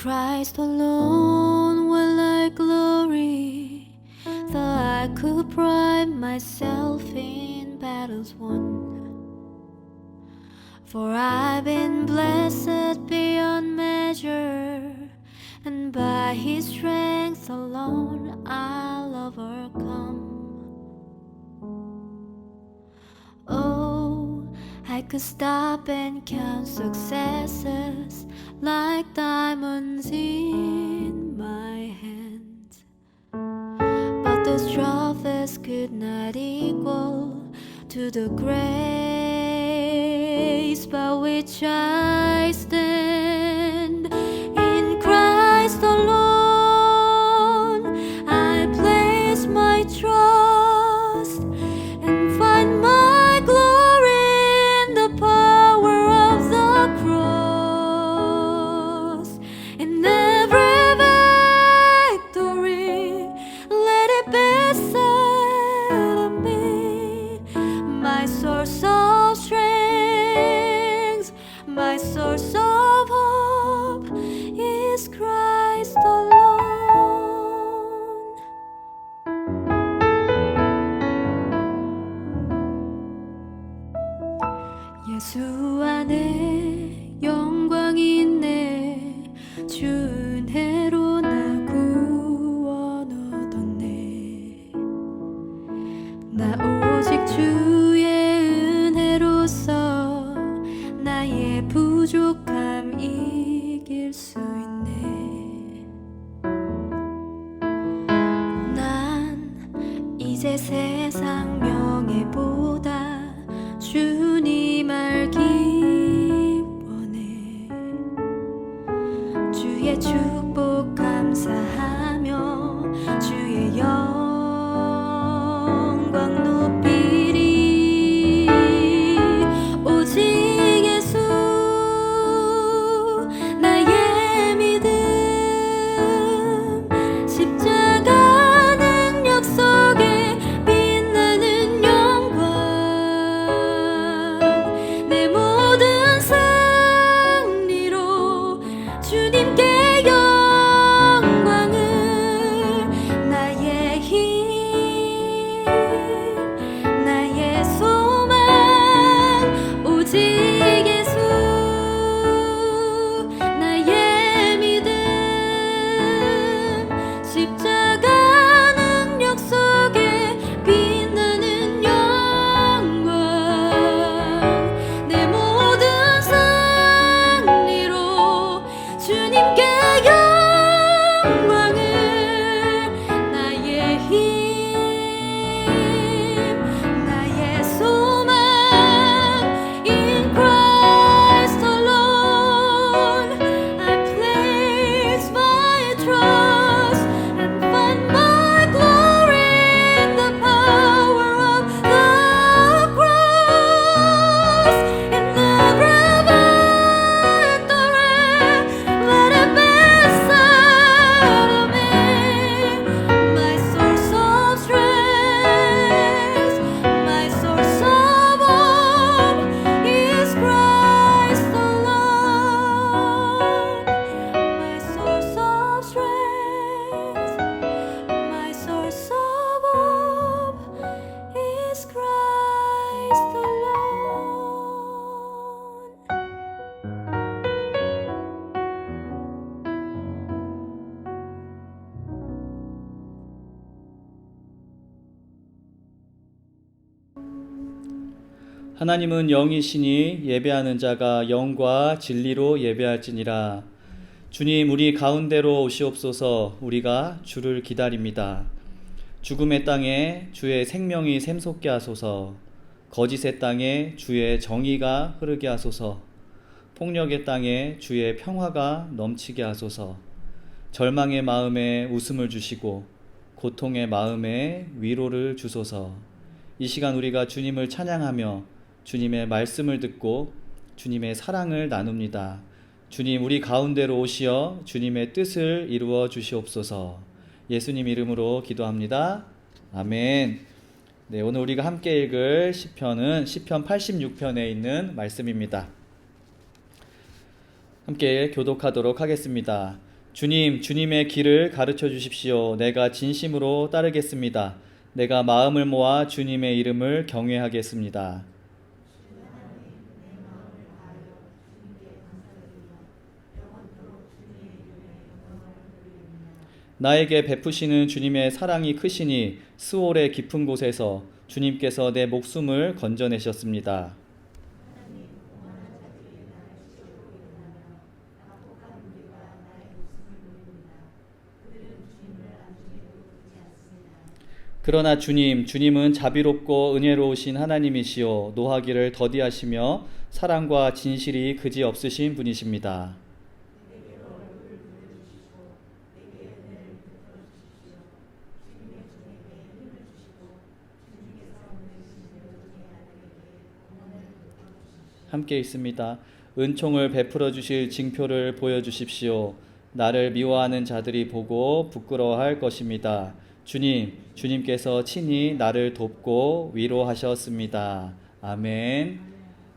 Christ alone will I glory, though I could pride myself in battles won. For I've been blessed beyond measure, and by His strength alone I'll overcome. Oh, I could stop and count successes like diamonds in my hands, but those trophies could not equal to the grace by which I stand. In Christ alone I place my trust and find my glory in the power of the cross. In every victory, let it be said of me, my source of strength, my source of hope is Christ alone. 예수 안에 영광이 있네, 주 은혜로 나 구원 얻었네. 나 오직 주의 은혜로서 나의 부족함 이길 수 있네. 난 이제 세상 명예보다 주님 알기 원해. 주의 축복 감사하며 주의 영광 높이리. 오직 예수 나의 믿음, 십자가 능력 속에 빛나는 영광. 내 모든 승리로 주님께 영광을. 나의 힘, 나의 소망, 오직 예수 나의 믿음, 십자가 능력 속에 빛나는 영광. 내 모든 승리로 주님께 영광을. 나의 힘, 나의 소망, in Christ alone I place my trust and find my glory in the power of the cross. In every victory, let it be said of me, my source of strength, my source of hope is Christ alone. My source of strength, my source of hope is Christ alone. 하나님은 영이시니 예배하는 자가 영과 진리로 예배할지니라. 주님, 우리 가운데로 오시옵소서. 우리가 주를 기다립니다. 죽음의 땅에 주의 생명이 샘솟게 하소서. 거짓의 땅에 주의 정의가 흐르게 하소서. 폭력의 땅에 주의 평화가 넘치게 하소서. 절망의 마음에 웃음을 주시고 고통의 마음에 위로를 주소서. 이 시간 우리가 주님을 찬양하며 주님의 말씀을 듣고 주님의 사랑을 나눕니다. 주님, 우리 가운데로 오시어 주님의 뜻을 이루어 주시옵소서. 예수님 이름으로 기도합니다. 아멘. 네, 오늘 우리가 함께 읽을 시편은 시편 86편에 있는 말씀입니다. 함께 교독하도록 하겠습니다. 주님, 주님의 길을 가르쳐 주십시오. 내가 진심으로 따르겠습니다. 내가 마음을 모아 주님의 이름을 경외하겠습니다. 나에게 베푸시는 주님의 사랑이 크시니 스올의 깊은 곳에서 주님께서 내 목숨을 건져내셨습니다. 그러나 주님은 자비롭고 은혜로우신 하나님이시요 노하기를 더디하시며 사랑과 진실이 그지없으신 분이십니다. 함께 있습니다. 은총을 베풀어 주실 징표를 보여주십시오. 나를 미워하는 자들이 보고 부끄러워할 것입니다. 주님께서 친히 나를 돕고 위로하셨습니다. 아멘.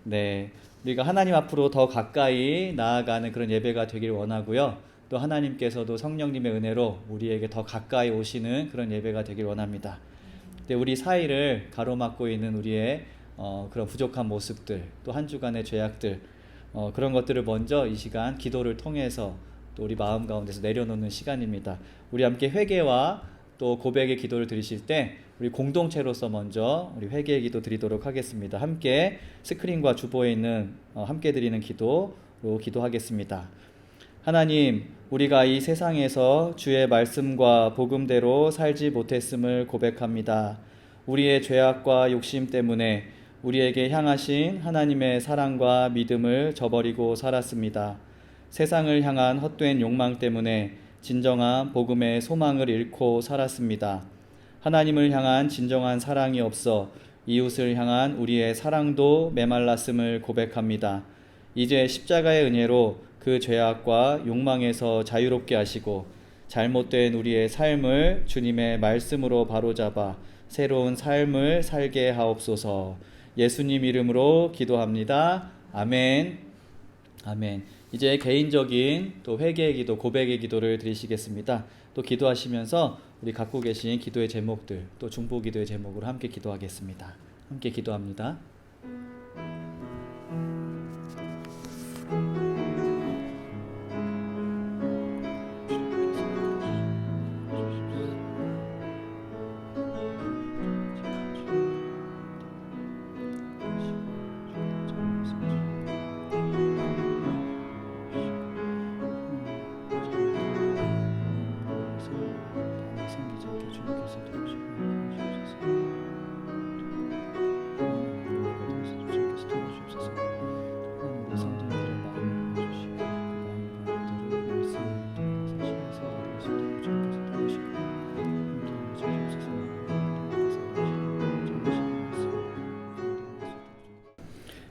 네, 우리가 하나님 앞으로 더 가까이 나아가는 그런 예배가 되길 원하고요. 또 하나님께서도 성령님의 은혜로 우리에게 더 가까이 오시는 그런 예배가 되길 원합니다. 우리 사이를 가로막고 있는 우리의 그런 부족한 모습들, 또 한 주간의 죄악들, 그런 것들을 먼저 이 시간 기도를 통해서 또 우리 마음 가운데서 내려놓는 시간입니다. 우리 함께 회개와 또 고백의 기도를 드리실 때 우리 공동체로서 먼저 우리 회개의 기도 드리도록 하겠습니다. 함께 스크린과 주보에 있는 함께 드리는 기도로 기도하겠습니다. 하나님, 우리가 이 세상에서 주의 말씀과 복음대로 살지 못했음을 고백합니다. 우리의 죄악과 욕심 때문에 우리에게 향하신 하나님의 사랑과 믿음을 저버리고 살았습니다. 세상을 향한 헛된 욕망 때문에 진정한 복음의 소망을 잃고 살았습니다. 하나님을 향한 진정한 사랑이 없어 이웃을 향한 우리의 사랑도 메말랐음을 고백합니다. 이제 십자가의 은혜로 그 죄악과 욕망에서 자유롭게 하시고 잘못된 우리의 삶을 주님의 말씀으로 바로잡아 새로운 삶을 살게 하옵소서. 예수님 이름으로 기도합니다. 아멘. 아멘. 이제 개인적인 또 회개의 기도, 고백의 기도를 드리시겠습니다. 또 기도하시면서 우리 갖고 계신 기도의 제목들, 또 중보 기도의 제목으로 함께 기도하겠습니다. 함께 기도합니다.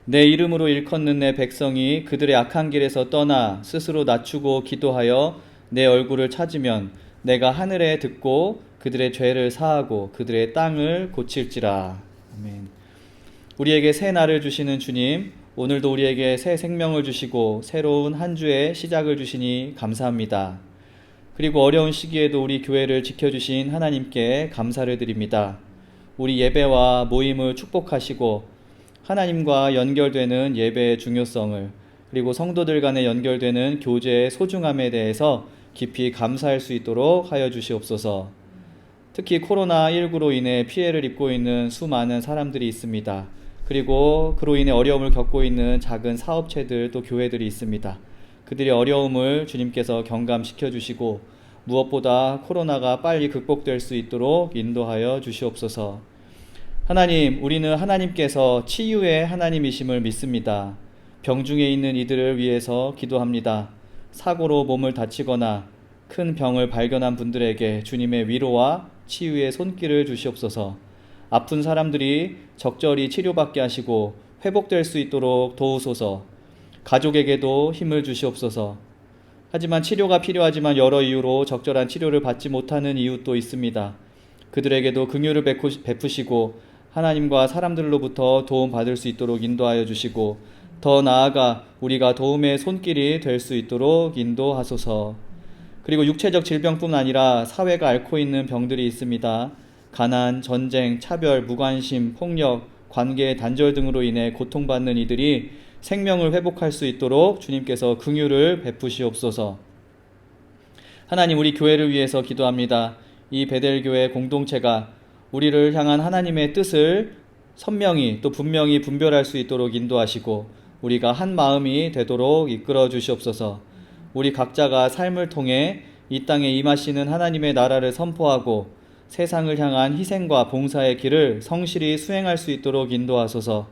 내 이름으로 일컫는 내 백성이 그들의 악한 길에서 떠나 스스로 낮추고 기도하여 내 얼굴을 찾으면 내가 하늘에 듣고 그들의 죄를 사하고 그들의 땅을 고칠지라. 아멘. 우리에게 새 날을 주시는 주님, 오늘도 우리에게 새 생명을 주시고 새로운 한 주의 시작을 주시니 감사합니다. 그리고 어려운 시기에도 우리 교회를 지켜주신 하나님께 감사를 드립니다. 우리 예배와 모임을 축복하시고 하나님과 연결되는 예배의 중요성을, 그리고 성도들 간에 연결되는 교제의 소중함에 대해서 깊이 감사할 수 있도록 하여 주시옵소서. 특히 코로나19로 인해 피해를 입고 있는 수많은 사람들이 있습니다. 그리고 그로 인해 어려움을 겪고 있는 작은 사업체들 또 교회들이 있습니다. 그들의 어려움을 주님께서 경감시켜 주시고 무엇보다 코로나가 빨리 극복될 수 있도록 인도하여 주시옵소서. 하나님, 우리는 하나님께서 치유의 하나님이심을 믿습니다. 병중에 있는 이들을 위해서 기도합니다. 사고로 몸을 다치거나 큰 병을 발견한 분들에게 주님의 위로와 치유의 손길을 주시옵소서. 아픈 사람들이 적절히 치료받게 하시고 회복될 수 있도록 도우소서. 가족에게도 힘을 주시옵소서. 하지만 치료가 필요하지만 여러 이유로 적절한 치료를 받지 못하는 이웃도 있습니다. 그들에게도 긍휼을 베푸시고 하나님과 사람들로부터 도움받을 수 있도록 인도하여 주시고 더 나아가 우리가 도움의 손길이 될 수 있도록 인도하소서. 그리고 육체적 질병뿐 아니라 사회가 앓고 있는 병들이 있습니다. 가난, 전쟁, 차별, 무관심, 폭력, 관계의 단절 등으로 인해 고통받는 이들이 생명을 회복할 수 있도록 주님께서 긍휼을 베푸시옵소서. 하나님, 우리 교회를 위해서 기도합니다. 이 베델교회 공동체가 우리를 향한 하나님의 뜻을 선명히 또 분명히 분별할 수 있도록 인도하시고 우리가 한 마음이 되도록 이끌어 주시옵소서. 우리 각자가 삶을 통해 이 땅에 임하시는 하나님의 나라를 선포하고 세상을 향한 희생과 봉사의 길을 성실히 수행할 수 있도록 인도하소서.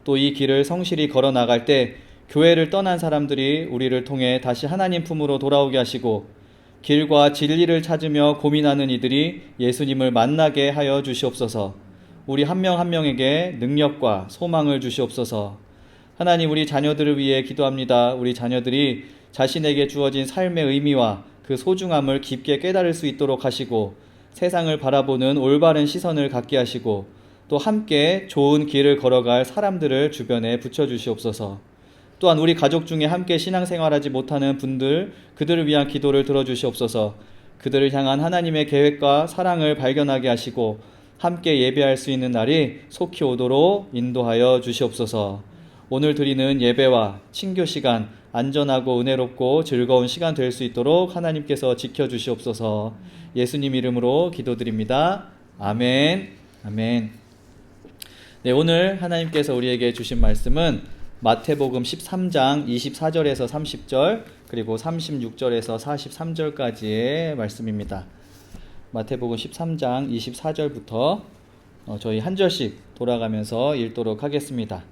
또 이 길을 성실히 걸어 나갈 때 교회를 떠난 사람들이 우리를 통해 다시 하나님 품으로 돌아오게 하시고 길과 진리를 찾으며 고민하는 이들이 예수님을 만나게 하여 주시옵소서. 우리 한 명 한 명에게 능력과 소망을 주시옵소서. 하나님, 우리 자녀들을 위해 기도합니다. 우리 자녀들이 자신에게 주어진 삶의 의미와 그 소중함을 깊게 깨달을 수 있도록 하시고 세상을 바라보는 올바른 시선을 갖게 하시고 또 함께 좋은 길을 걸어갈 사람들을 주변에 붙여주시옵소서. 또한 우리 가족 중에 함께 신앙생활하지 못하는 분들, 그들을 위한 기도를 들어주시옵소서. 그들을 향한 하나님의 계획과 사랑을 발견하게 하시고 함께 예배할 수 있는 날이 속히 오도록 인도하여 주시옵소서. 오늘 드리는 예배와 친교 시간 안전하고 은혜롭고 즐거운 시간 될 수 있도록 하나님께서 지켜주시옵소서. 예수님 이름으로 기도드립니다. 아멘. 아멘. 네, 오늘 하나님께서 우리에게 주신 말씀은 마태복음 13장 24절에서 30절 그리고 36절에서 43절까지의 말씀입니다. 마태복음 13장 24절부터 저희 한 절씩 돌아가면서 읽도록 하겠습니다.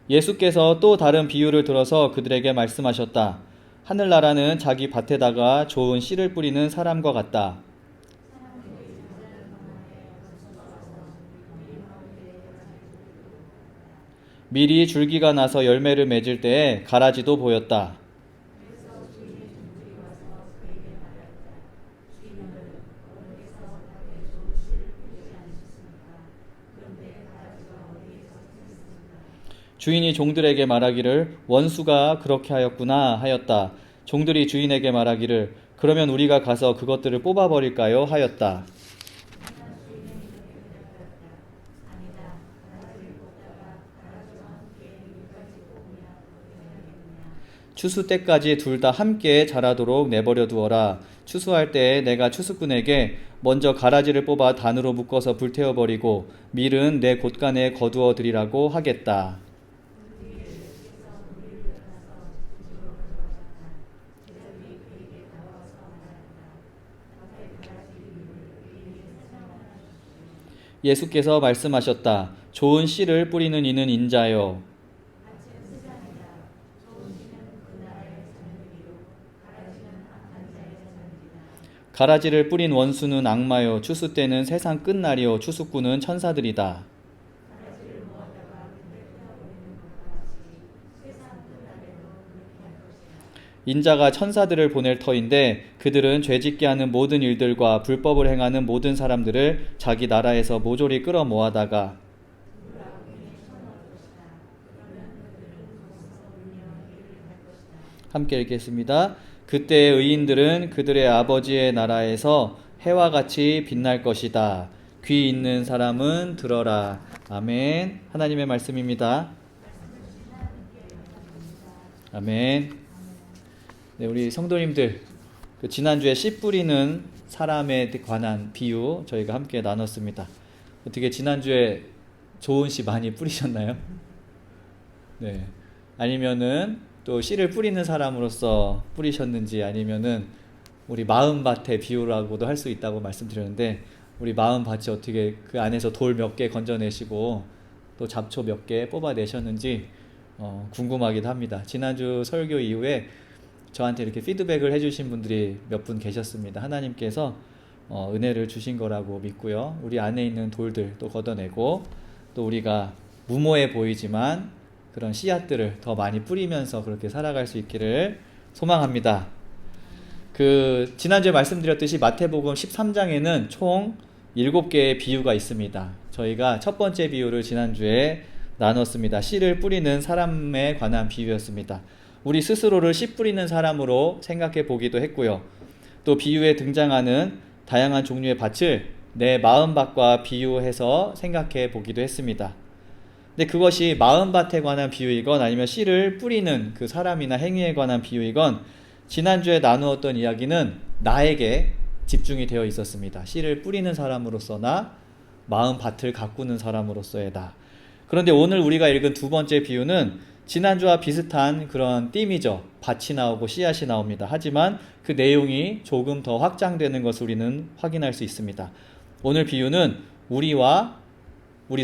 예수께서 또 다른 비유를 들어서 그들에게 말씀하셨다. 하늘나라는 자기 밭에다가 좋은 씨를 뿌리는 사람과 같다. 미리 줄기가 나서 열매를 맺을 때에 가라지도 보였다. 주인이 종들에게 말하기를 원수가 그렇게 하였구나 하였다. 종들이 주인에게 말하기를 그러면 우리가 가서 그것들을 뽑아버릴까요 하였다. 추수 때까지 둘 다 함께 자라도록 내버려 두어라. 추수할 때에 내가 추수꾼에게 먼저 가라지를 뽑아 단으로 묶어서 불태워버리고 밀은 내 곳간에 거두어 드리라고 하겠다. 예수께서 말씀하셨다. 좋은 씨를 뿌리는 이는 인자요. 가라지를 뿌린 원수는 악마요. 추수 때는 세상 끝날이요. 추수꾼은 천사들이다. 인자가 천사들을 보낼 터인데 그들은 죄짓게 하는 모든 일들과 불법을 행하는 모든 사람들을 자기 나라에서 모조리 끌어모아다가 함께 읽겠습니다. 그때의 의인들은 그들의 아버지의 나라에서 해와 같이 빛날 것이다. 귀 있는 사람은 들어라. 아멘. 하나님의 말씀입니다. 아멘. 네, 우리 성도님들, 지난주에 씨 뿌리는 사람에 관한 비유 저희가 함께 나눴습니다. 어떻게 지난주에 좋은 씨 많이 뿌리셨나요? 네. 아니면은 또 씨를 뿌리는 사람으로서 뿌리셨는지, 아니면은 우리 마음밭의 비유라고도 할 수 있다고 말씀드렸는데, 우리 마음밭이 어떻게 그 안에서 돌 몇 개 건져내시고 또 잡초 몇 개 뽑아내셨는지 궁금하기도 합니다. 지난주 설교 이후에 저한테 이렇게 피드백을 해주신 분들이 몇 분 계셨습니다. 하나님께서 은혜를 주신 거라고 믿고요. 우리 안에 있는 돌들 또 걷어내고, 또 우리가 무모해 보이지만 그런 씨앗들을 더 많이 뿌리면서 그렇게 살아갈 수 있기를 소망합니다. 지난주에 말씀드렸듯이 마태복음 13장에는 총 7개의 비유가 있습니다. 저희가 첫 번째 비유를 지난주에 나눴습니다. 씨를 뿌리는 사람에 관한 비유였습니다. 우리 스스로를 씨 뿌리는 사람으로 생각해 보기도 했고요. 또 비유에 등장하는 다양한 종류의 밭을 내 마음밭과 비유해서 생각해 보기도 했습니다. 근데 그것이 마음밭에 관한 비유이건 아니면 씨를 뿌리는 그 사람이나 행위에 관한 비유이건 지난주에 나누었던 이야기는 나에게 집중이 되어 있었습니다. 씨를 뿌리는 사람으로서나 마음밭을 가꾸는 사람으로서의 나. 그런데 오늘 우리가 읽은 두 번째 비유는 지난주와 비슷한 그런 띠이죠. 밭이 나오고 씨앗이 나옵니다. 하지만 그 내용이 조금 더 확장되는 것을 우리는 확인할 수 있습니다. 오늘 비유는 우리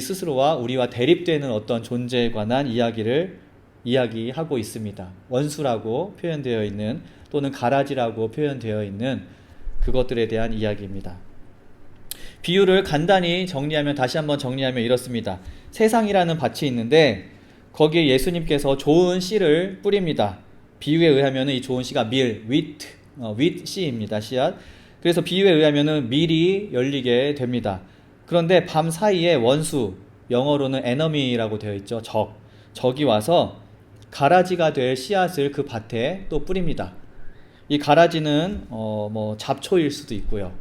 스스로와 우리와 대립되는 어떤 존재에 관한 이야기하고 있습니다. 원수라고 표현되어 있는 또는 가라지라고 표현되어 있는 그것들에 대한 이야기입니다. 비유를 간단히 다시 한번 정리하면 이렇습니다. 세상이라는 밭이 있는데 거기에 예수님께서 좋은 씨를 뿌립니다. 비유에 의하면 이 좋은 씨가 wheat 씨입니다. 씨앗. 그래서 비유에 의하면 밀이 열리게 됩니다. 그런데 밤 사이에 원수, 영어로는 enemy라고 되어 있죠. 적이 와서 가라지가 될 씨앗을 그 밭에 또 뿌립니다. 이 가라지는 잡초일 수도 있고요.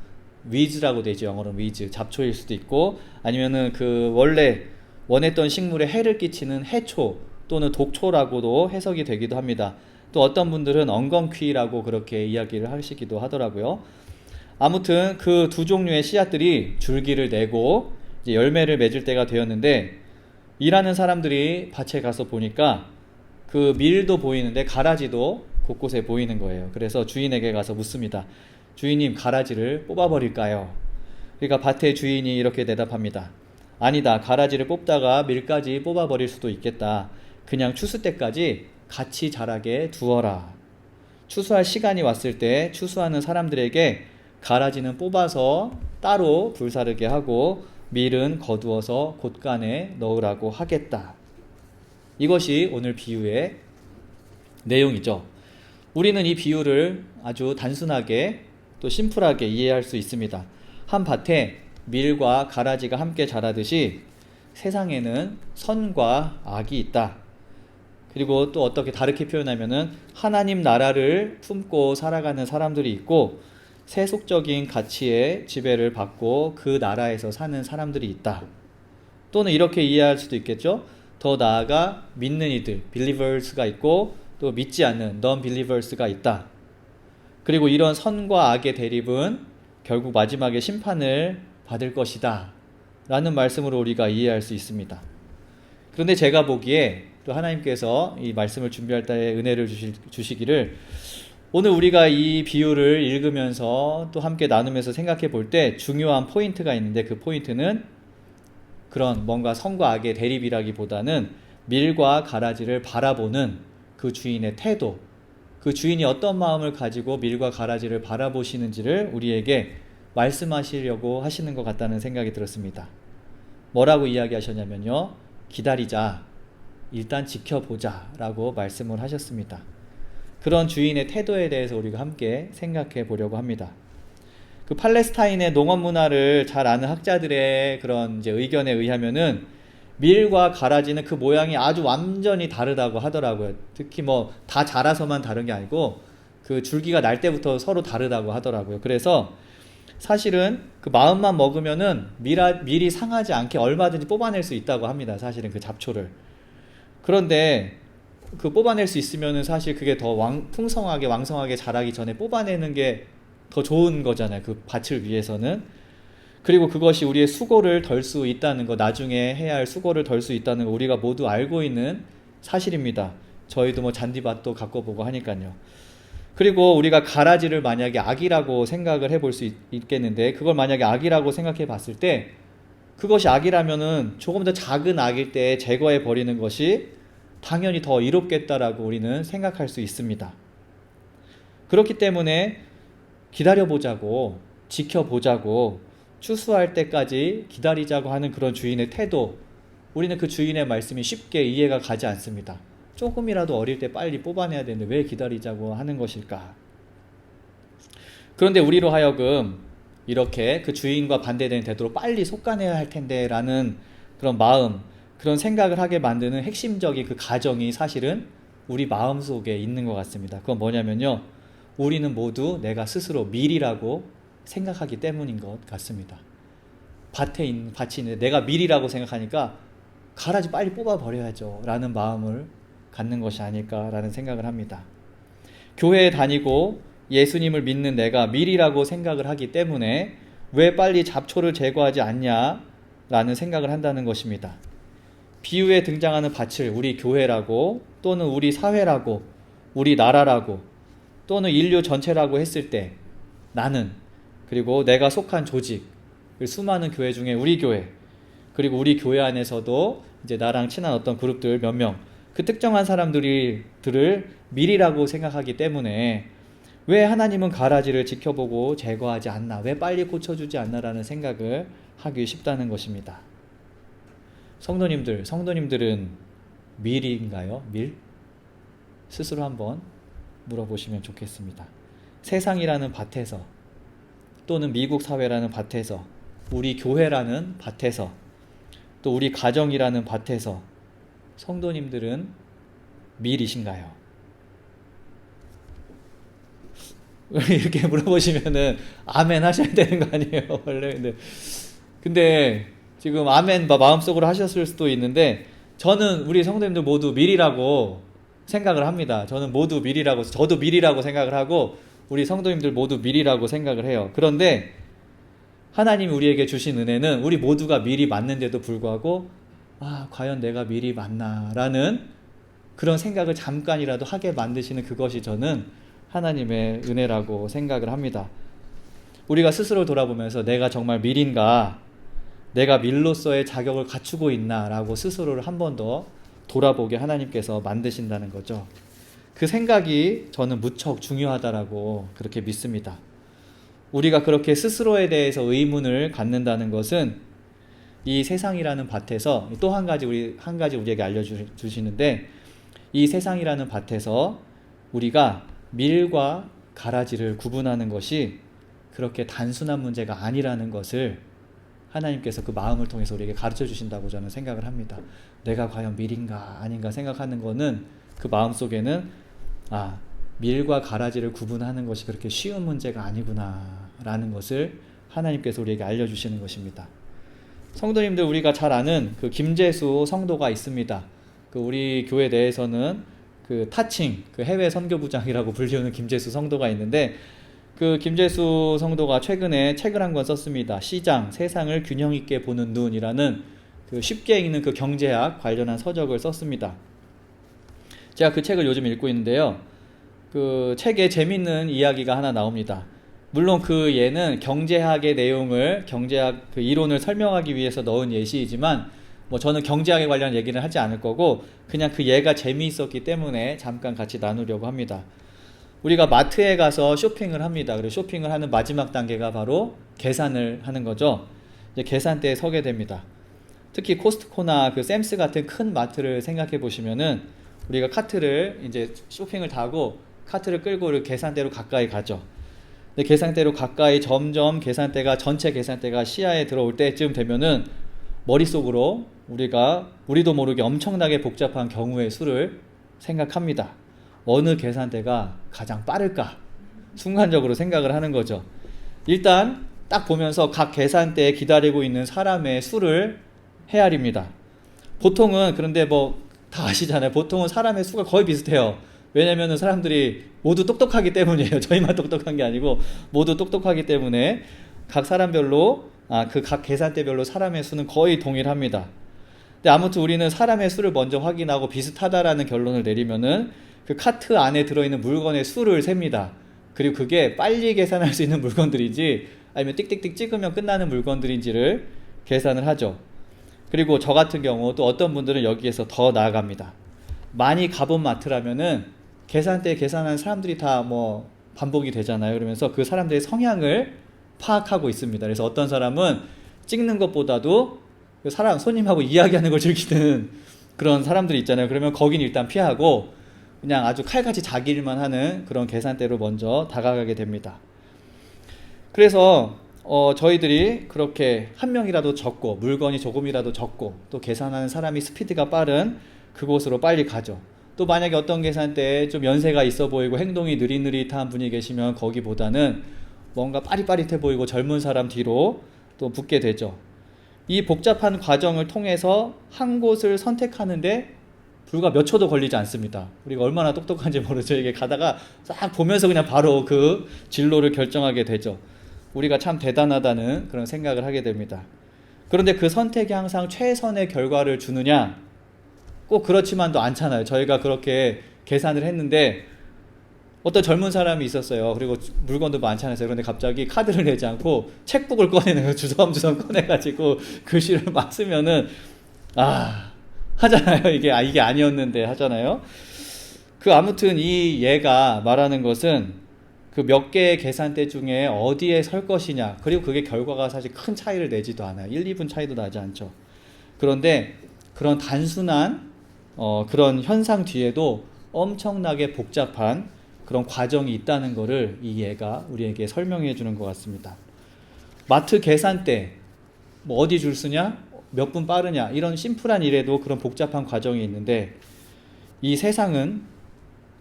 weeds라고 되죠. 영어로는 weeds, 잡초일 수도 있고 아니면은 그 원래 원했던 식물에 해를 끼치는 해초 또는 독초라고도 해석이 되기도 합니다. 또 어떤 분들은 엉겅퀴라고 그렇게 이야기를 하시기도 하더라고요. 아무튼 그 두 종류의 씨앗들이 줄기를 내고 이제 열매를 맺을 때가 되었는데 일하는 사람들이 밭에 가서 보니까 그 밀도 보이는데 가라지도 곳곳에 보이는 거예요. 그래서 주인에게 가서 묻습니다. 주인님, 가라지를 뽑아버릴까요? 그러니까 밭의 주인이 이렇게 대답합니다. 아니다. 가라지를 뽑다가 밀까지 뽑아버릴 수도 있겠다. 그냥 추수 때까지 같이 자라게 두어라. 추수할 시간이 왔을 때 추수하는 사람들에게 가라지는 뽑아서 따로 불사르게 하고 밀은 거두어서 곳간에 넣으라고 하겠다. 이것이 오늘 비유의 내용이죠. 우리는 이 비유를 아주 단순하게 또 심플하게 이해할 수 있습니다. 한 밭에 밀과 가라지가 함께 자라듯이 세상에는 선과 악이 있다. 그리고 또 어떻게 다르게 표현하면은 하나님 나라를 품고 살아가는 사람들이 있고 세속적인 가치의 지배를 받고 그 나라에서 사는 사람들이 있다. 또는 이렇게 이해할 수도 있겠죠. 더 나아가 믿는 이들, believers가 있고 또 믿지 않는 non-believers가 있다. 그리고 이런 선과 악의 대립은 결국 마지막에 심판을 받을 것이다 라는 말씀으로 우리가 이해할 수 있습니다. 그런데 제가 보기에 또 하나님께서 이 말씀을 준비할 때 은혜를 주시기를 오늘 우리가 이 비유를 읽으면서 또 함께 나누면서 생각해 볼 때 중요한 포인트가 있는데 그 포인트는 그런 뭔가 선과 악의 대립이라기보다는 밀과 가라지를 바라보는 그 주인의 태도, 그 주인이 어떤 마음을 가지고 밀과 가라지를 바라보시는지를 우리에게 말씀하시려고 하시는 것 같다는 생각이 들었습니다. 뭐라고 이야기하셨냐면요. 기다리자, 일단 지켜보자 라고 말씀을 하셨습니다. 그런 주인의 태도에 대해서 우리가 함께 생각해 보려고 합니다. 그 팔레스타인의 농업 문화를 잘 아는 학자들의 그런 이제 의견에 의하면은 밀과 가라지는 그 모양이 아주 완전히 다르다고 하더라고요. 특히 다 자라서만 다른 게 아니고 그 줄기가 날 때부터 서로 다르다고 하더라고요. 그래서 사실은 그 마음만 먹으면은 밀이 상하지 않게 얼마든지 뽑아낼 수 있다고 합니다. 사실은 그 잡초를. 그런데 그 뽑아낼 수 있으면은 사실 그게 더 풍성하게 왕성하게 자라기 전에 뽑아내는 게 더 좋은 거잖아요. 그 밭을 위해서는. 그리고 그것이 우리의 수고를 덜 수 있다는 거, 나중에 해야 할 수고를 덜 수 있다는 거 우리가 모두 알고 있는 사실입니다. 저희도 잔디밭도 가꿔보고 하니까요. 그리고 우리가 가라지를 만약에 악이라고 생각을 해볼 수 있겠는데 그걸 만약에 악이라고 생각해 봤을 때 그것이 악이라면은 조금 더 작은 악일 때 제거해 버리는 것이 당연히 더 이롭겠다라고 우리는 생각할 수 있습니다. 그렇기 때문에 기다려보자고, 지켜보자고, 추수할 때까지 기다리자고 하는 그런 주인의 태도, 우리는 그 주인의 말씀이 쉽게 이해가 가지 않습니다. 조금이라도 어릴 때 빨리 뽑아내야 되는데 왜 기다리자고 하는 것일까? 그런데 우리로 하여금 이렇게 그 주인과 반대되는 태도로 빨리 속가내야 할 텐데 라는 그런 마음, 그런 생각을 하게 만드는 핵심적인 그 가정이 사실은 우리 마음속에 있는 것 같습니다. 그건 뭐냐면요. 우리는 모두 내가 스스로 밀이라고 생각하기 때문인 것 같습니다. 밭이 있는데 내가 밀이라고 생각하니까 가라지 빨리 뽑아버려야죠 라는 마음을 갖는 것이 아닐까라는 생각을 합니다. 교회에 다니고 예수님을 믿는 내가 밀이라고 생각을 하기 때문에 왜 빨리 잡초를 제거하지 않냐라는 생각을 한다는 것입니다. 비유에 등장하는 밭을 우리 교회라고 또는 우리 사회라고 우리 나라라고 또는 인류 전체라고 했을 때 나는 그리고 내가 속한 조직 수많은 교회 중에 우리 교회 그리고 우리 교회 안에서도 이제 나랑 친한 어떤 그룹들 몇 명 그 특정한 사람들을 밀이라고 생각하기 때문에 왜 하나님은 가라지를 지켜보고 제거하지 않나 왜 빨리 고쳐주지 않나라는 생각을 하기 쉽다는 것입니다. 성도님들은 밀인가요? 밀? 스스로 한번 물어보시면 좋겠습니다. 세상이라는 밭에서 또는 미국 사회라는 밭에서 우리 교회라는 밭에서 또 우리 가정이라는 밭에서 성도님들은 밀이신가요? 이렇게 물어보시면은 아멘 하셔야 되는 거 아니에요 원래. 근데 지금 아멘 마음속으로 하셨을 수도 있는데 저는 우리 성도님들 모두 밀이라고 생각을 합니다. 저는 모두 밀이라고, 저도 밀이라고 생각을 하고 우리 성도님들 모두 밀이라고 생각을 해요. 그런데 하나님이 우리에게 주신 은혜는 우리 모두가 밀이 맞는데도 불구하고 과연 내가 밀이 맞나 라는 그런 생각을 잠깐이라도 하게 만드시는 그것이 저는 하나님의 은혜라고 생각을 합니다. 우리가 스스로 돌아보면서 내가 정말 밀인가, 내가 밀로서의 자격을 갖추고 있나 라고 스스로를 한 번 더 돌아보게 하나님께서 만드신다는 거죠. 그 생각이 저는 무척 중요하다라고 그렇게 믿습니다. 우리가 그렇게 스스로에 대해서 의문을 갖는다는 것은 이 세상이라는 밭에서 또 한 가지 우리에게 알려주시는데 이 세상이라는 밭에서 우리가 밀과 가라지를 구분하는 것이 그렇게 단순한 문제가 아니라는 것을 하나님께서 그 마음을 통해서 우리에게 가르쳐 주신다고 저는 생각을 합니다. 내가 과연 밀인가 아닌가 생각하는 거는 그 마음속에는 밀과 가라지를 구분하는 것이 그렇게 쉬운 문제가 아니구나 라는 것을 하나님께서 우리에게 알려주시는 것입니다. 성도님들, 우리가 잘 아는 그 김재수 성도가 있습니다. 그 우리 교회 내에서는 그 타칭, 그 해외 선교부장이라고 불리우는 김재수 성도가 있는데 그 김재수 성도가 최근에 책을 한 권 썼습니다. 시장, 세상을 균형 있게 보는 눈이라는 그 쉽게 읽는 그 경제학 관련한 서적을 썼습니다. 제가 그 책을 요즘 읽고 있는데요. 그 책에 재밌는 이야기가 하나 나옵니다. 물론 그 예는 경제학의 내용을, 경제학 그 이론을 설명하기 위해서 넣은 예시이지만 저는 경제학에 관련 얘기는 하지 않을 거고 그냥 그 예가 재미있었기 때문에 잠깐 같이 나누려고 합니다. 우리가 마트에 가서 쇼핑을 합니다. 그리고 쇼핑을 하는 마지막 단계가 바로 계산을 하는 거죠. 이제 계산대에 서게 됩니다. 특히 코스트코나 그 샘스 같은 큰 마트를 생각해 보시면은 우리가 카트를 이제 쇼핑을 다 하고 카트를 끌고 계산대로 가까이 가죠. 근데 계산대로 가까이 점점 전체 계산대가 시야에 들어올 때쯤 되면은 머릿속으로 우리도 모르게 엄청나게 복잡한 경우의 수를 생각합니다. 어느 계산대가 가장 빠를까? 순간적으로 생각을 하는 거죠. 일단 딱 보면서 각 계산대에 기다리고 있는 사람의 수를 헤아립니다. 보통은, 그런데 다 아시잖아요. 보통은 사람의 수가 거의 비슷해요. 왜냐면은 사람들이 모두 똑똑하기 때문이에요. 저희만 똑똑한 게 아니고 모두 똑똑하기 때문에 각 사람별로 그 각 계산대별로 사람의 수는 거의 동일합니다. 근데 아무튼 우리는 사람의 수를 먼저 확인하고 비슷하다라는 결론을 내리면은 그 카트 안에 들어있는 물건의 수를 셉니다. 그리고 그게 빨리 계산할 수 있는 물건들인지 아니면 띡띡띡 찍으면 끝나는 물건들인지를 계산을 하죠. 그리고 저 같은 경우 또 어떤 분들은 여기에서 더 나아갑니다. 많이 가본 마트라면은 계산대에 계산하는 사람들이 다 반복이 되잖아요. 그러면서 그 사람들의 성향을 파악하고 있습니다. 그래서 어떤 사람은 찍는 것보다도 그 손님하고 이야기하는 걸 즐기는 그런 사람들이 있잖아요. 그러면 거긴 일단 피하고 그냥 아주 칼같이 자기 일만 하는 그런 계산대로 먼저 다가가게 됩니다. 그래서 저희들이 그렇게 한 명이라도 적고 물건이 조금이라도 적고 또 계산하는 사람이 스피드가 빠른 그곳으로 빨리 가죠. 또 만약에 어떤 계산대에 좀 연세가 있어 보이고 행동이 느릿느릿한 분이 계시면 거기보다는 뭔가 빠릿빠릿해 보이고 젊은 사람 뒤로 또 붙게 되죠. 이 복잡한 과정을 통해서 한 곳을 선택하는데 불과 몇 초도 걸리지 않습니다. 우리가 얼마나 똑똑한지 모르죠. 이게 가다가 싹 보면서 그냥 바로 그 진로를 결정하게 되죠. 우리가 참 대단하다는 그런 생각을 하게 됩니다. 그런데 그 선택이 항상 최선의 결과를 주느냐? 꼭 그렇지만도 않잖아요. 저희가 그렇게 계산을 했는데 어떤 젊은 사람이 있었어요. 그리고 물건도 많지 않았어요. 그런데 갑자기 카드를 내지 않고 책북을 꺼내는 거예요. 주섬주섬 꺼내가지고 글씨를 막 쓰면은 하잖아요. 이게 아니었는데 하잖아요. 아무튼 이 얘가 말하는 것은 그 몇 개의 계산대 중에 어디에 설 것이냐, 그리고 그게 결과가 사실 큰 차이를 내지도 않아요. 1, 2분 차이도 나지 않죠. 그런데 그런 단순한 그런 현상 뒤에도 엄청나게 복잡한 그런 과정이 있다는 것을 이 예가 우리에게 설명해 주는 것 같습니다. 마트 계산대, 뭐 어디 줄 서냐, 몇 분 빠르냐, 이런 심플한 일에도 그런 복잡한 과정이 있는데 이 세상은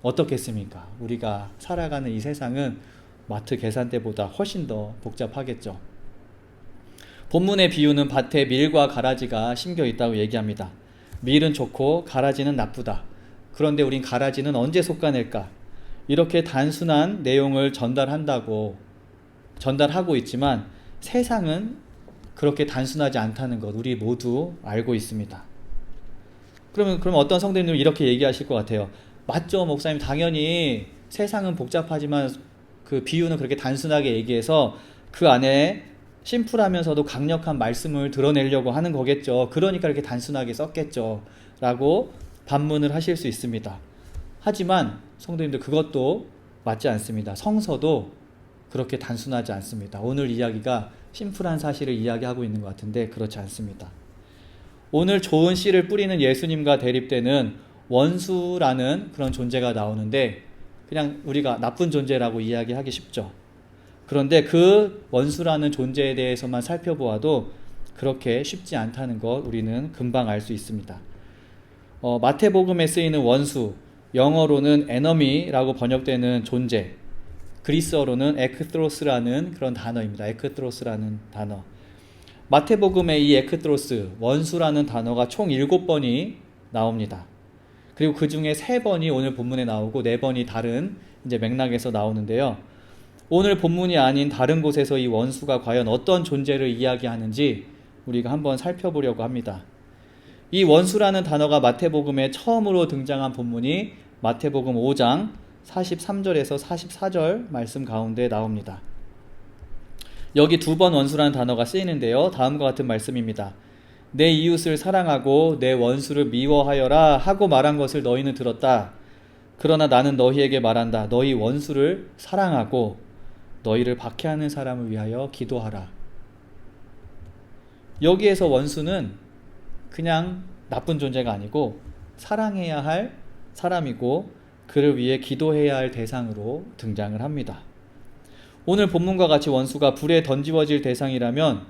어떻겠습니까? 우리가 살아가는 이 세상은 마트 계산대보다 훨씬 더 복잡하겠죠. 본문의 비유는 밭에 밀과 가라지가 심겨 있다고 얘기합니다. 밀은 좋고 가라지는 나쁘다. 그런데 우린 가라지는 언제 솎아낼까? 이렇게 단순한 내용을 전달하고 있지만 세상은 그렇게 단순하지 않다는 것 우리 모두 알고 있습니다. 그러면 어떤 성도님들은 이렇게 얘기하실 것 같아요. 맞죠, 목사님. 당연히 세상은 복잡하지만 그 비유는 그렇게 단순하게 얘기해서 그 안에 심플하면서도 강력한 말씀을 드러내려고 하는 거겠죠. 그러니까 이렇게 단순하게 썼겠죠. 라고 반문을 하실 수 있습니다. 하지만 성도님들, 그것도 맞지 않습니다. 성서도 그렇게 단순하지 않습니다. 오늘 이야기가 심플한 사실을 이야기하고 있는 것 같은데 그렇지 않습니다. 오늘 좋은 씨를 뿌리는 예수님과 대립되는 원수라는 그런 존재가 나오는데 그냥 우리가 나쁜 존재라고 이야기하기 쉽죠. 그런데 그 원수라는 존재에 대해서만 살펴보아도 그렇게 쉽지 않다는 것 우리는 금방 알 수 있습니다. 마태복음에 쓰이는 원수, 영어로는 enemy라고 번역되는 존재, 그리스어로는 에크트로스라는 그런 단어입니다. 에크트로스라는 단어. 마태복음의 이 에크트로스, 원수라는 단어가 총 7번이 나옵니다. 그리고 그 중에 3번이 오늘 본문에 나오고 4번이 다른 이제 맥락에서 나오는데요. 오늘 본문이 아닌 다른 곳에서 이 원수가 과연 어떤 존재를 이야기하는지 우리가 한번 살펴보려고 합니다. 이 원수라는 단어가 마태복음에 처음으로 등장한 본문이 마태복음 5장 43절에서 44절 말씀 가운데 나옵니다. 여기 2번 원수라는 단어가 쓰이는데요. 다음과 같은 말씀입니다. 내 이웃을 사랑하고 내 원수를 미워하여라 하고 말한 것을 너희는 들었다. 그러나 나는 너희에게 말한다. 너희 원수를 사랑하고 너희를 박해하는 사람을 위하여 기도하라. 여기에서 원수는 그냥 나쁜 존재가 아니고 사랑해야 할 사람이고 그를 위해 기도해야 할 대상으로 등장을 합니다. 오늘 본문과 같이 원수가 불에 던지워질 대상이라면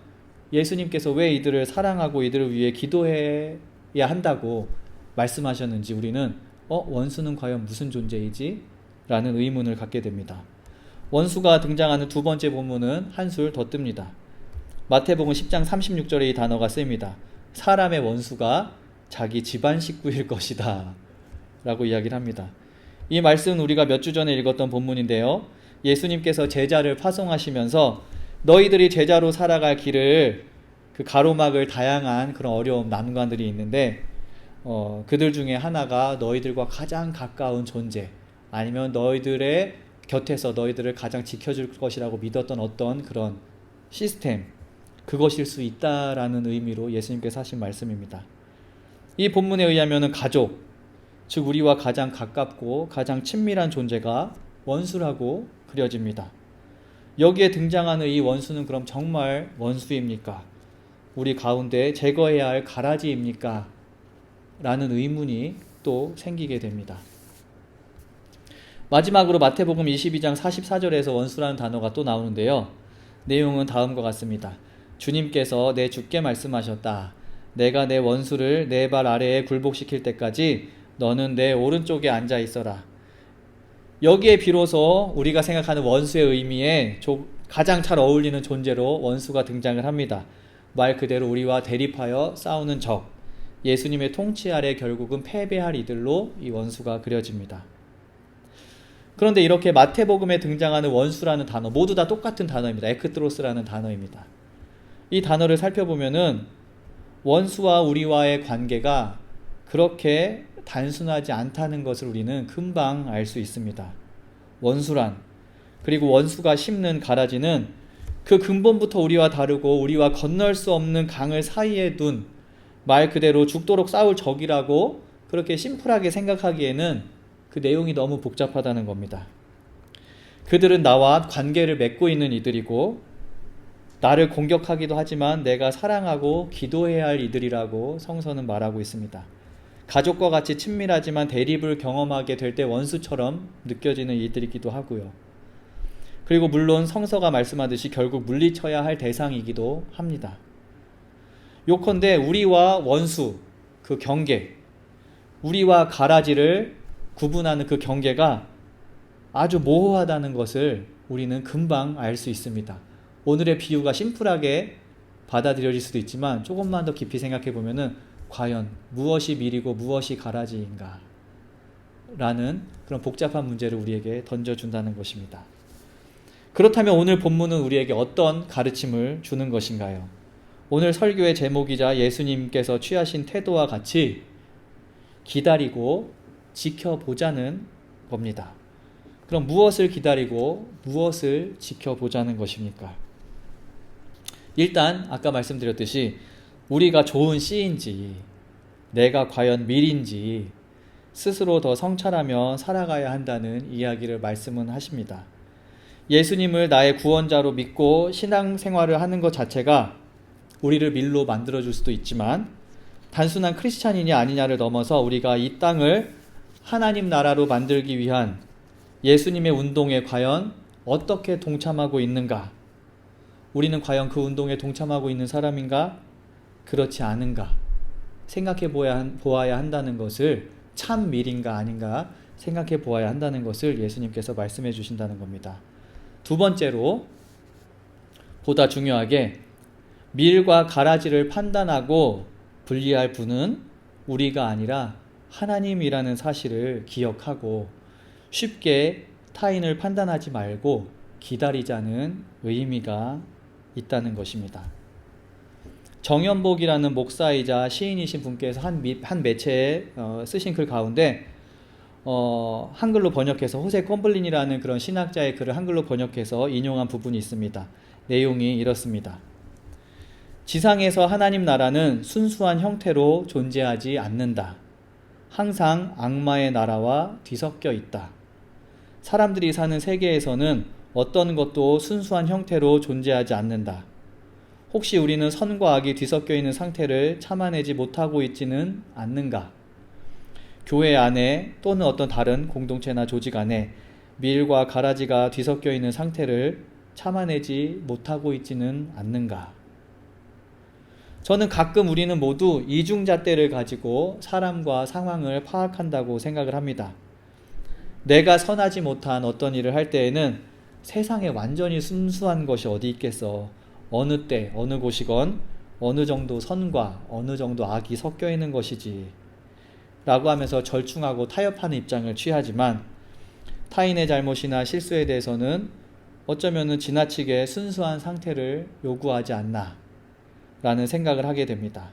예수님께서 왜 이들을 사랑하고 이들을 위해 기도해야 한다고 말씀하셨는지 우리는 원수는 과연 무슨 존재이지? 라는 의문을 갖게 됩니다. 원수가 등장하는 2번째 본문은 한술 더 뜹니다. 마태복음 10장 36절에 이 단어가 쓰입니다. 사람의 원수가 자기 집안 식구일 것이다 라고 이야기를 합니다. 이 말씀은 우리가 몇 주 전에 읽었던 본문인데요. 예수님께서 제자를 파송하시면서 너희들이 제자로 살아갈 길을 그 가로막을 다양한 그런 어려움, 난관들이 있는데 그들 중에 하나가 너희들과 가장 가까운 존재, 아니면 너희들의 곁에서 너희들을 가장 지켜줄 것이라고 믿었던 어떤 그런 시스템, 그것일 수 있다라는 의미로 예수님께서 하신 말씀입니다. 이 본문에 의하면 가족, 즉 우리와 가장 가깝고 가장 친밀한 존재가 원수라고 그려집니다. 여기에 등장하는 이 원수는 그럼 정말 원수입니까? 우리 가운데 제거해야 할 가라지입니까? 라는 의문이 또 생기게 됩니다. 마지막으로 마태복음 22장 44절에서 원수라는 단어가 또 나오는데요. 내용은 다음과 같습니다. 주님께서 내 주께 말씀하셨다. 내가 내 원수를 내 발 아래에 굴복시킬 때까지 너는 내 오른쪽에 앉아 있어라. 여기에 비로소 우리가 생각하는 원수의 의미에 가장 잘 어울리는 존재로 원수가 등장을 합니다. 말 그대로 우리와 대립하여 싸우는 적, 예수님의 통치 아래 결국은 패배할 이들로 이 원수가 그려집니다. 그런데 이렇게 마태복음에 등장하는 원수라는 단어, 모두 다 똑같은 단어입니다. 에크트로스라는 단어입니다. 이 단어를 살펴보면은 원수와 우리와의 관계가 그렇게 단순하지 않다는 것을 우리는 금방 알 수 있습니다. 원수란, 그리고 원수가 심는 가라지는 그 근본부터 우리와 다르고 우리와 건널 수 없는 강을 사이에 둔 말 그대로 죽도록 싸울 적이라고 그렇게 심플하게 생각하기에는 그 내용이 너무 복잡하다는 겁니다. 그들은 나와 관계를 맺고 있는 이들이고 나를 공격하기도 하지만 내가 사랑하고 기도해야 할 이들이라고 성서는 말하고 있습니다. 가족과 같이 친밀하지만 대립을 경험하게 될 때 원수처럼 느껴지는 이들이기도 하고요. 그리고 물론 성서가 말씀하듯이 결국 물리쳐야 할 대상이기도 합니다. 요컨대 우리와 원수, 그 경계, 우리와 가라지를 구분하는 그 경계가 아주 모호하다는 것을 우리는 금방 알 수 있습니다. 오늘의 비유가 심플하게 받아들여질 수도 있지만 조금만 더 깊이 생각해 보면은 과연 무엇이 밀이고 무엇이 가라지인가? 라는 그런 복잡한 문제를 우리에게 던져준다는 것입니다. 그렇다면 오늘 본문은 우리에게 어떤 가르침을 주는 것인가요? 오늘 설교의 제목이자 예수님께서 취하신 태도와 같이 기다리고 지켜보자는 겁니다. 그럼 무엇을 기다리고 무엇을 지켜보자는 것입니까? 일단 아까 말씀드렸듯이 우리가 좋은 씨인지 내가 과연 밀인지 스스로 더 성찰하며 살아가야 한다는 이야기를 말씀은 하십니다. 예수님을 나의 구원자로 믿고 신앙생활을 하는 것 자체가 우리를 밀로 만들어줄 수도 있지만 단순한 크리스찬이냐 아니냐를 넘어서 우리가 이 땅을 하나님 나라로 만들기 위한 예수님의 운동에 과연 어떻게 동참하고 있는가? 우리는 과연 그 운동에 동참하고 있는 사람인가? 그렇지 않은가? 생각해 보아야 한다는 것을 참 밀인가 아닌가 생각해 보아야 한다는 것을 예수님께서 말씀해 주신다는 겁니다. 두 번째로 보다 중요하게 밀과 가라지를 판단하고 분리할 분은 우리가 아니라 하나님이라는 사실을 기억하고 쉽게 타인을 판단하지 말고 기다리자는 의미가 있다는 것입니다. 정연복이라는 목사이자 시인이신 분께서 한 매체에 쓰신 글 가운데 한글로 번역해서 호세 컴블린이라는 그런 신학자의 글을 한글로 번역해서 인용한 부분이 있습니다. 내용이 이렇습니다. 지상에서 하나님 나라는 순수한 형태로 존재하지 않는다. 항상 악마의 나라와 뒤섞여 있다. 사람들이 사는 세계에서는 어떤 것도 순수한 형태로 존재하지 않는다. 혹시 우리는 선과 악이 뒤섞여 있는 상태를 참아내지 못하고 있지는 않는가? 교회 안에 또는 어떤 다른 공동체나 조직 안에 밀과 가라지가 뒤섞여 있는 상태를 참아내지 못하고 있지는 않는가? 저는 가끔 우리는 모두 이중잣대를 가지고 사람과 상황을 파악한다고 생각을 합니다. 내가 선하지 못한 어떤 일을 할 때에는 세상에 완전히 순수한 것이 어디 있겠어. 어느 때, 어느 곳이건 어느 정도 선과 어느 정도 악이 섞여 있는 것이지 라고 하면서 절충하고 타협하는 입장을 취하지만 타인의 잘못이나 실수에 대해서는 어쩌면은 지나치게 순수한 상태를 요구하지 않나 라는 생각을 하게 됩니다.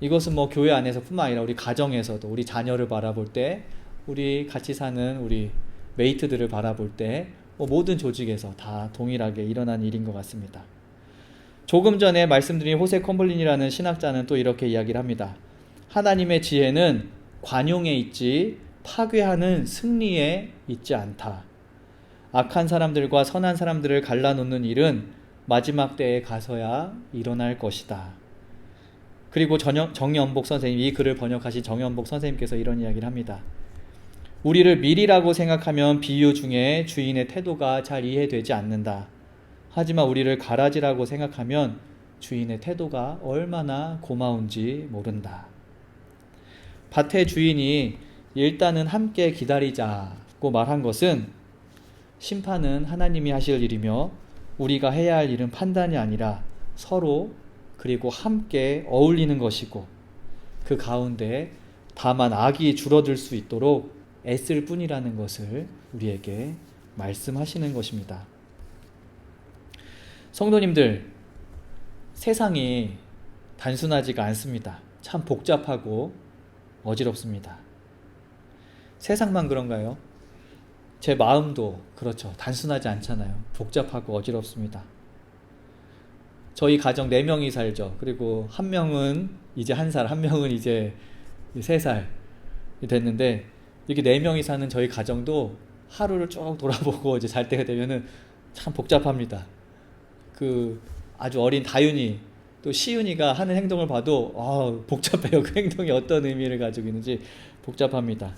이것은 교회 안에서 뿐만 아니라 우리 가정에서도 우리 자녀를 바라볼 때 우리 같이 사는 우리 메이트들을 바라볼 때 모든 조직에서 다 동일하게 일어난 일인 것 같습니다. 조금 전에 말씀드린 호세 컴블린이라는 신학자는 또 이렇게 이야기를 합니다. 하나님의 지혜는 관용에 있지 파괴하는 승리에 있지 않다. 악한 사람들과 선한 사람들을 갈라놓는 일은 마지막 때에 가서야 일어날 것이다. 그리고 정연복 선생님, 이 글을 번역하신 정연복 선생님께서 이런 이야기를 합니다. 우리를 밀이라고 생각하면 비유 중에 주인의 태도가 잘 이해되지 않는다. 하지만 우리를 가라지라고 생각하면 주인의 태도가 얼마나 고마운지 모른다. 밭의 주인이 일단은 함께 기다리자고 말한 것은 심판은 하나님이 하실 일이며 우리가 해야 할 일은 판단이 아니라 서로 그리고 함께 어울리는 것이고 그 가운데 다만 악이 줄어들 수 있도록 애쓸 뿐이라는 것을 우리에게 말씀하시는 것입니다. 성도님들, 세상이 단순하지가 않습니다. 참 복잡하고 어지럽습니다. 세상만 그런가요? 제 마음도 그렇죠. 단순하지 않잖아요. 복잡하고 어지럽습니다. 저희 가정 4명이 살죠. 그리고 한 명은 이제 1살, 한 명은 이제 3살 됐는데 이렇게 4명이 사는 저희 가정도 하루를 쭉 돌아보고 이제 잘 때가 되면은 참 복잡합니다. 그 아주 어린 다윤이 또 시윤이가 하는 행동을 봐도 복잡해요. 그 행동이 어떤 의미를 가지고 있는지 복잡합니다.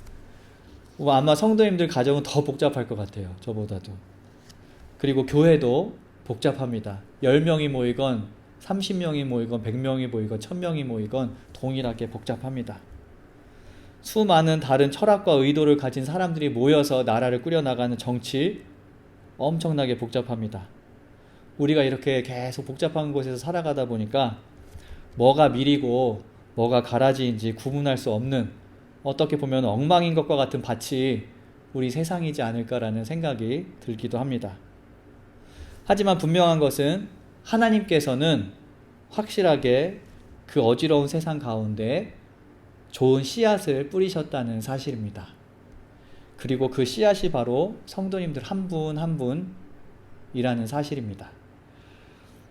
아마 성도님들 가정은 더 복잡할 것 같아요. 저보다도. 그리고 교회도 복잡합니다. 10명이 모이건 30명이 모이건 100명이 모이건 1000명이 모이건 동일하게 복잡합니다. 수많은 다른 철학과 의도를 가진 사람들이 모여서 나라를 꾸려나가는 정치 엄청나게 복잡합니다. 우리가 이렇게 계속 복잡한 곳에서 살아가다 보니까 뭐가 밀이고 뭐가 가라지인지 구분할 수 없는 어떻게 보면 엉망인 것과 같은 밭이 우리 세상이지 않을까라는 생각이 들기도 합니다. 하지만 분명한 것은 하나님께서는 확실하게 그 어지러운 세상 가운데 좋은 씨앗을 뿌리셨다는 사실입니다. 그리고 그 씨앗이 바로 성도님들 한 분 한 분이라는 사실입니다.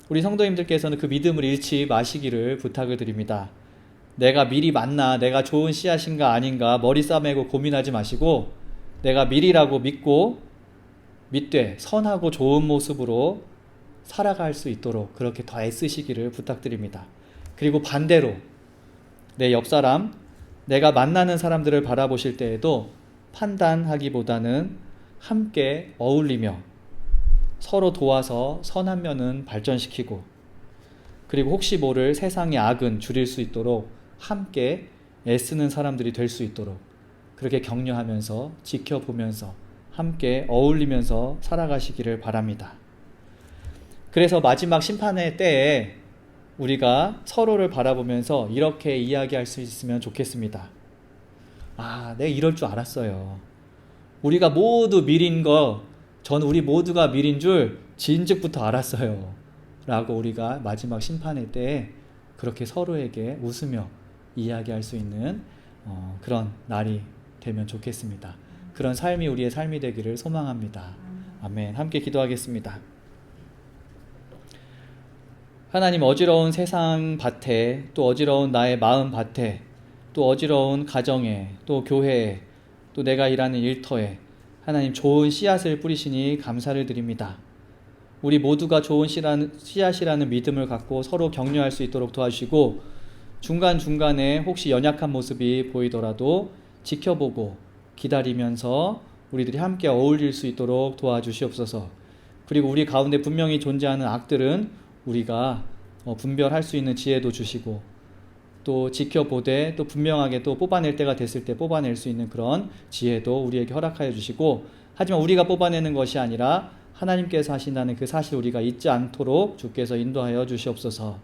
우리 성도님들께서는 그 믿음을 잃지 마시기를 부탁을 드립니다. 내가 미리 맞나, 내가 좋은 씨앗인가 아닌가 머리 싸매고 고민하지 마시고 내가 미리라고 믿고 믿되 선하고 좋은 모습으로 살아갈 수 있도록 그렇게 더 애쓰시기를 부탁드립니다. 그리고 반대로 내 옆사람, 내가 만나는 사람들을 바라보실 때에도 판단하기보다는 함께 어울리며 서로 도와서 선한 면은 발전시키고 그리고 혹시 모를 세상의 악은 줄일 수 있도록 함께 애쓰는 사람들이 될 수 있도록 그렇게 격려하면서 지켜보면서 함께 어울리면서 살아가시기를 바랍니다. 그래서 마지막 심판의 때에 우리가 서로를 바라보면서 이렇게 이야기할 수 있으면 좋겠습니다. 내가 이럴 줄 알았어요. 우리가 모두 밀인 거, 전 우리 모두가 밀인 줄 진즉부터 알았어요. 라고 우리가 마지막 심판의 때에 그렇게 서로에게 웃으며 이야기할 수 있는 그런 날이 되면 좋겠습니다. 그런 삶이 우리의 삶이 되기를 소망합니다. 아멘. 함께 기도하겠습니다. 하나님, 어지러운 세상 밭에, 또 어지러운 나의 마음 밭에, 또 어지러운 가정에, 또 교회에, 또 내가 일하는 일터에 하나님 좋은 씨앗을 뿌리시니 감사를 드립니다. 우리 모두가 좋은 씨앗이라는 믿음을 갖고 서로 격려할 수 있도록 도와주시고 중간중간에 혹시 연약한 모습이 보이더라도 지켜보고 기다리면서 우리들이 함께 어울릴 수 있도록 도와주시옵소서. 그리고 우리 가운데 분명히 존재하는 악들은 우리가 분별할 수 있는 지혜도 주시고 또 지켜보되 또 분명하게 또 뽑아낼 때가 됐을 때 뽑아낼 수 있는 그런 지혜도 우리에게 허락하여 주시고 하지만 우리가 뽑아내는 것이 아니라 하나님께서 하신다는 그 사실 우리가 잊지 않도록 주께서 인도하여 주시옵소서.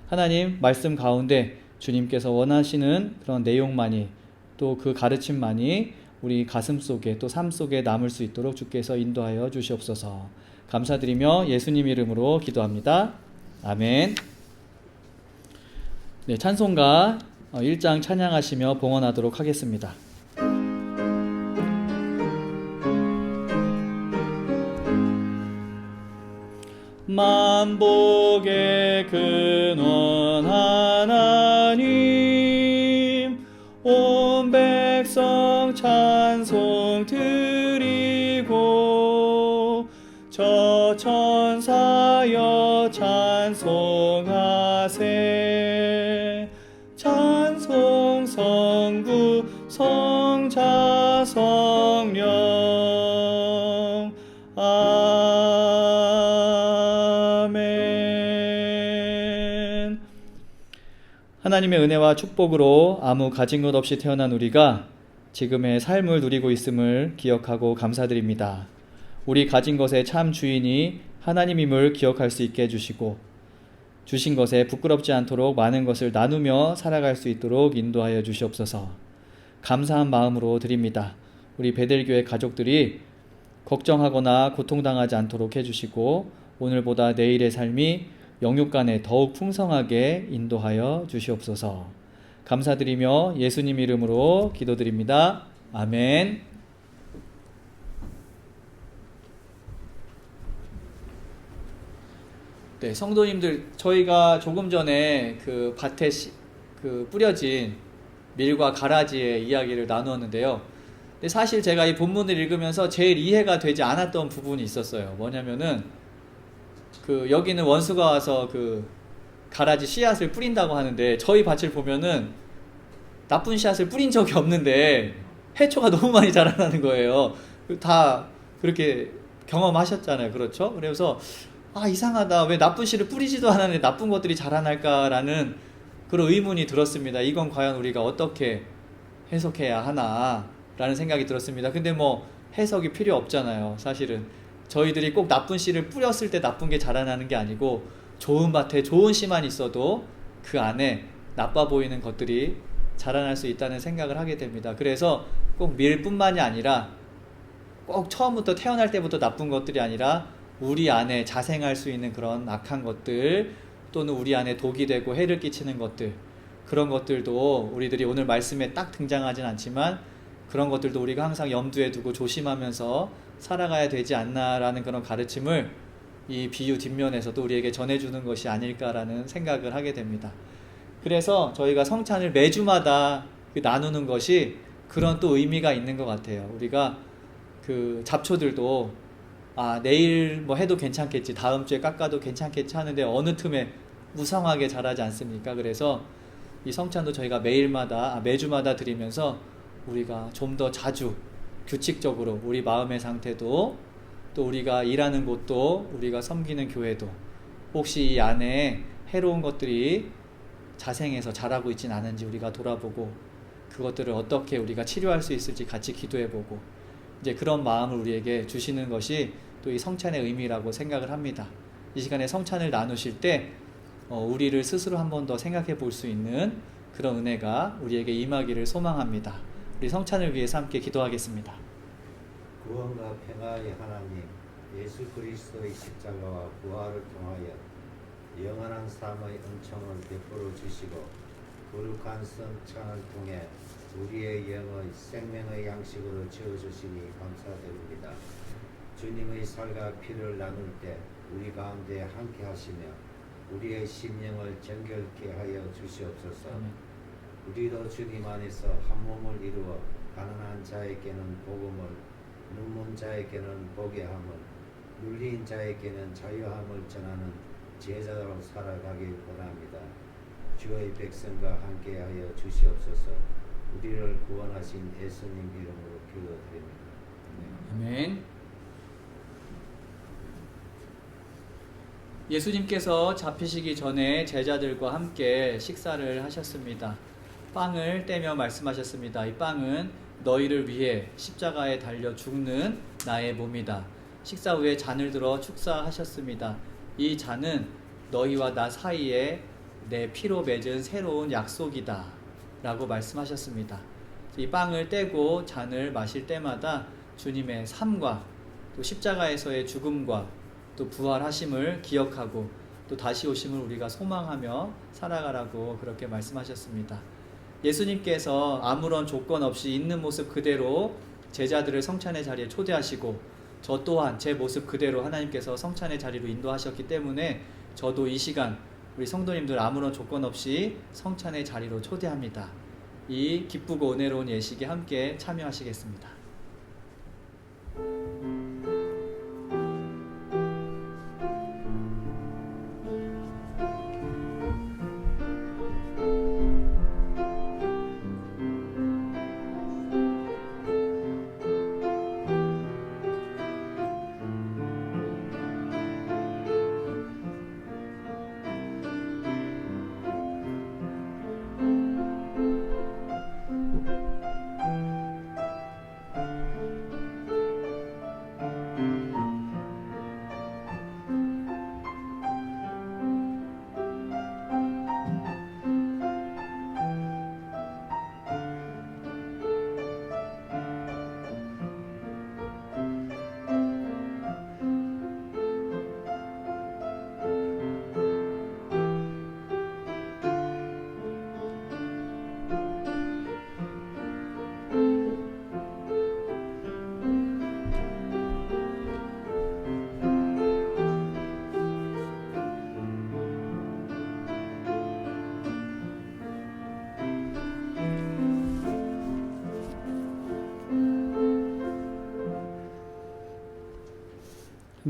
하나님 말씀 가운데 주님께서 원하시는 그런 내용만이 또 그 가르침만이 우리 가슴 속에 또 삶 속에 남을 수 있도록 주께서 인도하여 주시옵소서. 감사드리며 예수님 이름으로 기도합니다. 아멘. 네, 찬송가 1장 찬양하시며 봉헌하도록 하겠습니다. 만복의 근원 하나님, 온 백성 찬송 드리고 저 천사여 찬송하세. 찬송 성부 성자 성령. 아멘. 하나님의 은혜와 축복으로 아무 가진 것 없이 태어난 우리가 지금의 삶을 누리고 있음을 기억하고 감사드립니다. 우리 가진 것의 참 주인이 하나님임을 기억할 수 있게 해주시고 주신 것에 부끄럽지 않도록 많은 것을 나누며 살아갈 수 있도록 인도하여 주시옵소서. 감사한 마음으로 드립니다. 우리 베델교회 가족들이 걱정하거나 고통당하지 않도록 해주시고 오늘보다 내일의 삶이 영육간에 더욱 풍성하게 인도하여 주시옵소서. 감사드리며 예수님 이름으로 기도드립니다. 아멘. 네, 성도님들, 저희가 조금 전에 그 밭에 뿌려진 밀과 가라지의 이야기를 나누었는데요. 근데 사실 제가 이 본문을 읽으면서 제일 이해가 되지 않았던 부분이 있었어요. 뭐냐면은 여기는 원수가 와서 가라지 씨앗을 뿌린다고 하는데 저희 밭을 보면은 나쁜 씨앗을 뿌린 적이 없는데 해초가 너무 많이 자라나는 거예요. 다 그렇게 경험하셨잖아요. 그렇죠? 그래서 이상하다. 왜 나쁜 씨를 뿌리지도 않았는데 나쁜 것들이 자라날까라는 그런 의문이 들었습니다. 이건 과연 우리가 어떻게 해석해야 하나라는 생각이 들었습니다. 근데 해석이 필요 없잖아요. 사실은 저희들이 꼭 나쁜 씨를 뿌렸을 때 나쁜 게 자라나는 게 아니고 좋은 밭에 좋은 씨만 있어도 그 안에 나빠 보이는 것들이 자라날 수 있다는 생각을 하게 됩니다. 그래서 꼭 밀뿐만이 아니라 꼭 처음부터 태어날 때부터 나쁜 것들이 아니라 우리 안에 자생할 수 있는 그런 악한 것들 또는 우리 안에 독이 되고 해를 끼치는 것들, 그런 것들도 우리들이 오늘 말씀에 딱 등장하진 않지만 그런 것들도 우리가 항상 염두에 두고 조심하면서 살아가야 되지 않나라는 그런 가르침을 이 비유 뒷면에서도 우리에게 전해주는 것이 아닐까라는 생각을 하게 됩니다. 그래서 저희가 성찬을 매주마다 나누는 것이 그런 또 의미가 있는 것 같아요. 우리가 잡초들도 내일 해도 괜찮겠지, 다음 주에 깎아도 괜찮겠지 하는데 어느 틈에 무성하게 자라지 않습니까? 그래서 이 성찬도 저희가 매주마다 드리면서 우리가 좀 더 자주 규칙적으로 우리 마음의 상태도 또 우리가 일하는 곳도 우리가 섬기는 교회도 혹시 이 안에 해로운 것들이 자생해서 자라고 있진 않은지 우리가 돌아보고 그것들을 어떻게 우리가 치료할 수 있을지 같이 기도해보고 이제 그런 마음을 우리에게 주시는 것이 또 이 성찬의 의미라고 생각을 합니다. 이 시간에 성찬을 나누실 때 우리를 스스로 한 번 더 생각해 볼 수 있는 그런 은혜가 우리에게 임하기를 소망합니다. 우리 성찬을 위해서 함께 기도하겠습니다. 구원과 평화의 하나님, 예수 그리스도의 십자가와 부활을 통하여 영원한 삶의 은총을 베풀어 주시고 거룩한 성찬을 통해 우리의 영의 생명의 양식으로 지어주시니 감사드립니다. 주님의 살과 피를 나눌 때 우리 가운데 함께 하시며 우리의 심령을 정결케 하여 주시옵소서. 우리도 주님 안에서 한 몸을 이루어 가난한 자에게는 복음을, 눈먼 자에게는 보게 함을, 눌린 자에게는 자유함을 전하는 제자로 살아가길 원합니다. 주의 백성과 함께하여 주시옵소서. 우리를 구원하신 예수님 이름으로 기도드립니다. 아멘. 예수님께서 잡히시기 전에 제자들과 함께 식사를 하셨습니다. 빵을 떼며 말씀하셨습니다. 이 빵은 너희를 위해 십자가에 달려 죽는 나의 몸이다. 식사 후에 잔을 들어 축사하셨습니다. 이 잔은 너희와 나 사이에 내 피로 맺은 새로운 약속이다 라고 말씀하셨습니다. 이 빵을 떼고 잔을 마실 때마다 주님의 삶과 또 십자가에서의 죽음과 또 부활하심을 기억하고 또 다시 오심을 우리가 소망하며 살아가라고 그렇게 말씀하셨습니다. 예수님께서 아무런 조건 없이 있는 모습 그대로 제자들을 성찬의 자리에 초대하시고 저 또한 제 모습 그대로 하나님께서 성찬의 자리로 인도하셨기 때문에 저도 이 시간 우리 성도님들 아무런 조건 없이 성찬의 자리로 초대합니다. 이 기쁘고 은혜로운 예식에 함께 참여하시겠습니다.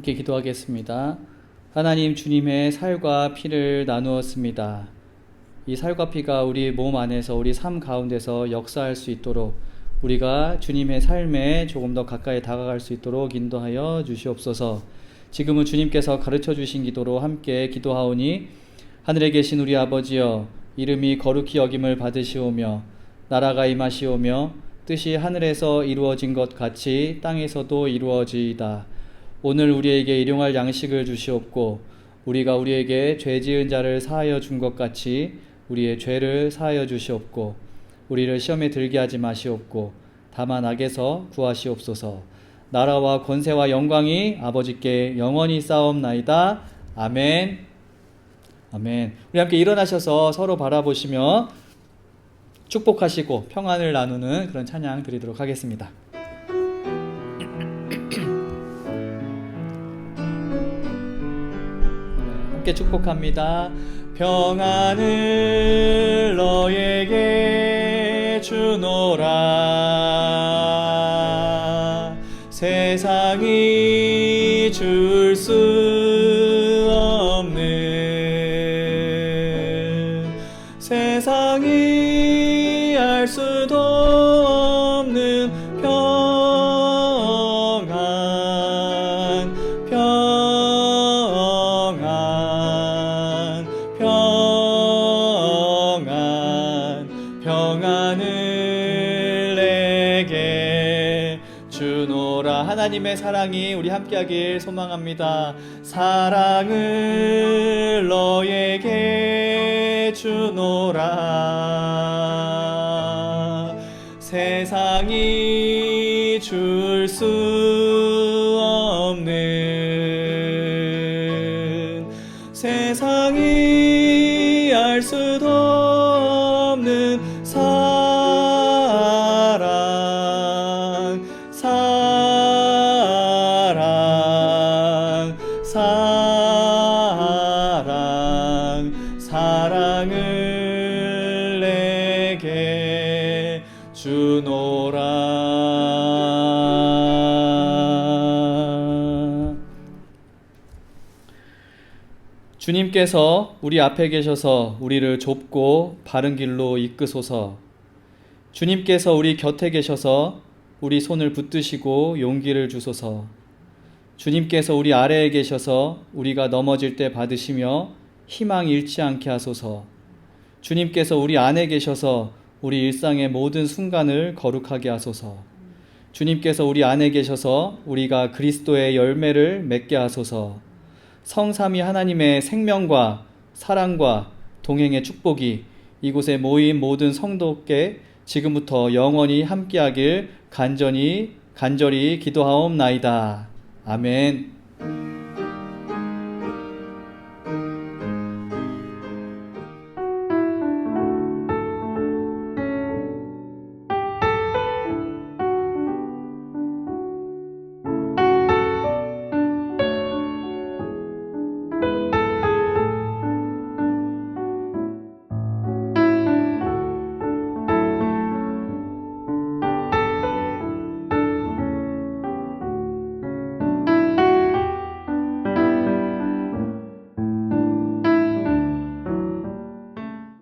함께 기도하겠습니다. 하나님, 주님의 살과 피를 나누었습니다. 이 살과 피가 우리 몸 안에서, 우리 삶 가운데서 역사할 수 있도록 우리가 주님의 삶에 조금 더 가까이 다가갈 수 있도록 인도하여 주시옵소서. 지금은 주님께서 가르쳐 주신 기도로 함께 기도하오니, 하늘에 계신 우리 아버지여, 이름이 거룩히 여김을 받으시오며 나라가 임하시오며 뜻이 하늘에서 이루어진 것 같이 땅에서도 이루어지이다. 오늘 우리에게 일용할 양식을 주시옵고, 우리가 우리에게 죄 지은 자를 사하여 준 것 같이 우리의 죄를 사하여 주시옵고, 우리를 시험에 들게 하지 마시옵고 다만 악에서 구하시옵소서. 나라와 권세와 영광이 아버지께 영원히 쌓옵나이다. 아멘. 아멘. 우리 함께 일어나셔서 서로 바라보시며 축복하시고 평안을 나누는 그런 찬양 드리도록 하겠습니다. 함께 축복합니다. 평안을 너에게 주노라. 세상이 줄 수 없는, 세상이 알 수도 없는 평안, 평안, 평안, 평안을 내게 주노라. 하나님의 사랑이 우리 함께하길 소망합니다. 사랑을 너에게 주노라. 세상이 줄 수 없는, 세상이 알 수도 없는 사랑, 사랑, 사랑, 사랑을 내게 주노라. 주님께서 우리 앞에 계셔서 우리를 좁고 바른 길로 이끄소서. 주님께서 우리 곁에 계셔서 우리 손을 붙드시고 용기를 주소서. 주님께서 우리 아래에 계셔서 우리가 넘어질 때 받으시며 희망 잃지 않게 하소서. 주님께서 우리 안에 계셔서 우리 일상의 모든 순간을 거룩하게 하소서. 주님께서 우리 안에 계셔서 우리가 그리스도의 열매를 맺게 하소서. 성삼위 하나님의 생명과 사랑과 동행의 축복이 이곳에 모인 모든 성도께 지금부터 영원히 함께하길 간절히 기도하옵나이다. 아멘.